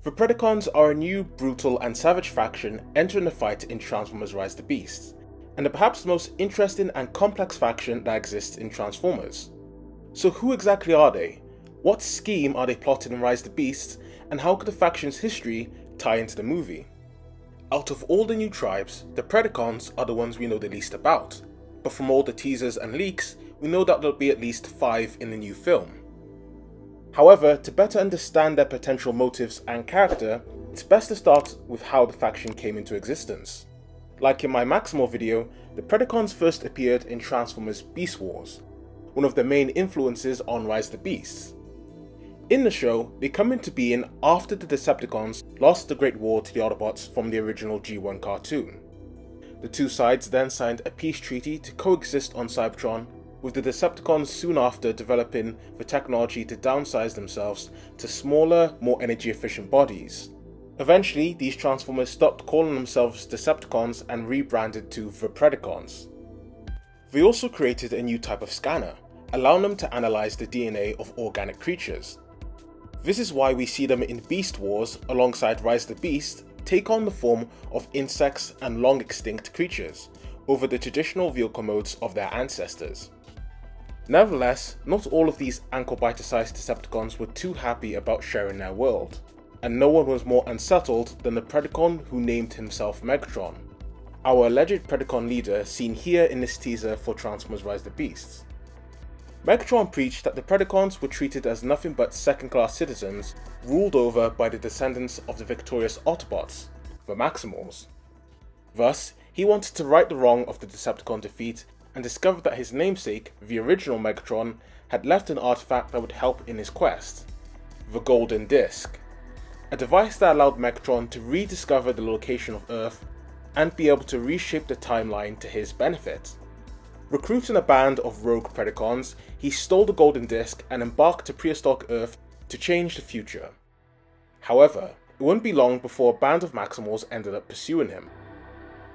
The Predacons are a new, brutal and savage faction entering the fight in Transformers Rise the Beasts, and are perhaps the most interesting and complex faction that exists in Transformers. So who exactly are they? What scheme are they plotting in Rise the Beasts, and how could the faction's history tie into the movie? Out of all the new tribes, the Predacons are the ones we know the least about, but from all the teasers and leaks, we know that there'll be at least 5 in the new film. However, to better understand their potential motives and character, it's best to start with how the faction came into existence. Like in my Maximal video, the Predacons first appeared in Transformers Beast Wars, one of the main influences on Rise the Beasts. In the show, they come into being after the Decepticons lost the Great War to the Autobots from the original G1 cartoon. The two sides then signed a peace treaty to coexist on Cybertron, with the Decepticons soon after developing the technology to downsize themselves to smaller, more energy efficient bodies. Eventually, these Transformers stopped calling themselves Decepticons and rebranded to the Predacons. They also created a new type of scanner, allowing them to analyze the DNA of organic creatures. This is why we see them in Beast Wars alongside Rise the Beast take on the form of insects and long extinct creatures over the traditional vehicle modes of their ancestors. Nevertheless, not all of these ankle-biter-sized Decepticons were too happy about sharing their world, and no one was more unsettled than the Predacon who named himself Megatron, our alleged Predacon leader seen here in this teaser for Transformers Rise the Beasts. Megatron preached that the Predacons were treated as nothing but second-class citizens ruled over by the descendants of the victorious Autobots, the Maximals. Thus, he wanted to right the wrong of the Decepticon defeat and discovered that his namesake, the original Megatron, had left an artifact that would help in his quest, the Golden Disc, a device that allowed Megatron to rediscover the location of Earth and be able to reshape the timeline to his benefit. Recruiting a band of rogue Predacons, he stole the Golden Disc and embarked to prehistoric Earth to change the future. However, it wouldn't be long before a band of Maximals ended up pursuing him.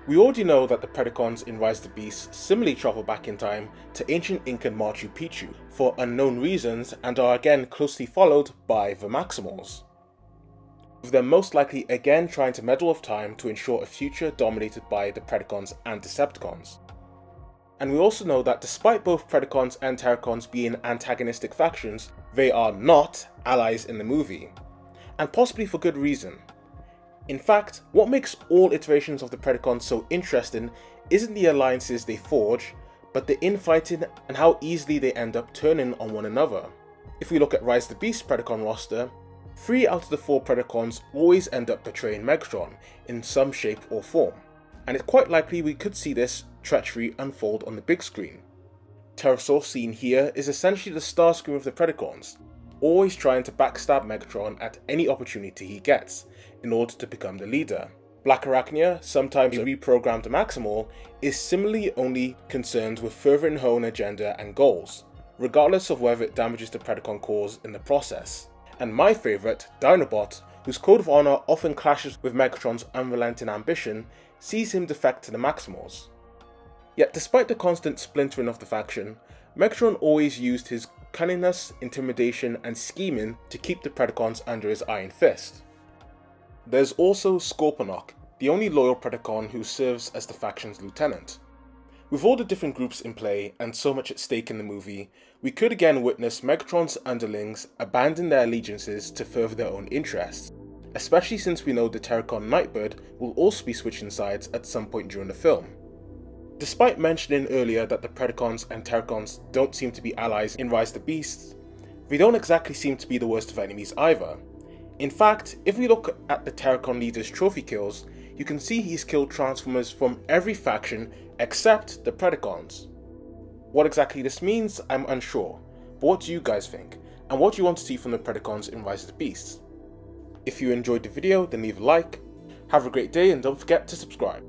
We already know that the Predacons in Rise the Beasts similarly travel back in time to ancient Incan Machu Picchu for unknown reasons and are again closely followed by the Maximals, with them most likely again trying to meddle with time to ensure a future dominated by the Predacons and Decepticons. And we also know that despite both Predacons and Terracons being antagonistic factions, they are not allies in the movie, and possibly for good reason. In fact, what makes all iterations of the Predacons so interesting isn't the alliances they forge, but the infighting and how easily they end up turning on one another. If we look at Rise the Beast Predacon roster, 3 out of the 4 Predacons always end up betraying Megatron in some shape or form, and it's quite likely we could see this treachery unfold on the big screen. Pterosaur seen here is essentially the Starscream of the Predacons, always trying to backstab Megatron at any opportunity he gets in order to become the leader. Black Arachnia, sometimes a reprogrammed Maximal, is similarly only concerned with furthering her own agenda and goals, regardless of whether it damages the Predacon cause in the process. And my favourite, Dinobot, whose code of honour often clashes with Megatron's unrelenting ambition, sees him defect to the Maximals. Yet despite the constant splintering of the faction, Megatron always used his cunningness, intimidation and scheming to keep the Predacons under his iron fist. There's also Scorponok, the only loyal Predacon who serves as the faction's lieutenant. With all the different groups in play and so much at stake in the movie, we could again witness Megatron's underlings abandon their allegiances to further their own interests, especially since we know the Terracon Nightbird will also be switching sides at some point during the film. Despite mentioning earlier that the Predacons and Terracons don't seem to be allies in Rise the Beasts, they don't exactly seem to be the worst of enemies either. In fact, if we look at the Terracon leader's trophy kills, you can see he's killed Transformers from every faction except the Predacons. What exactly this means, I'm unsure, but what do you guys think, and what do you want to see from the Predacons in Rise of the Beasts? If you enjoyed the video, then leave a like, have a great day and don't forget to subscribe.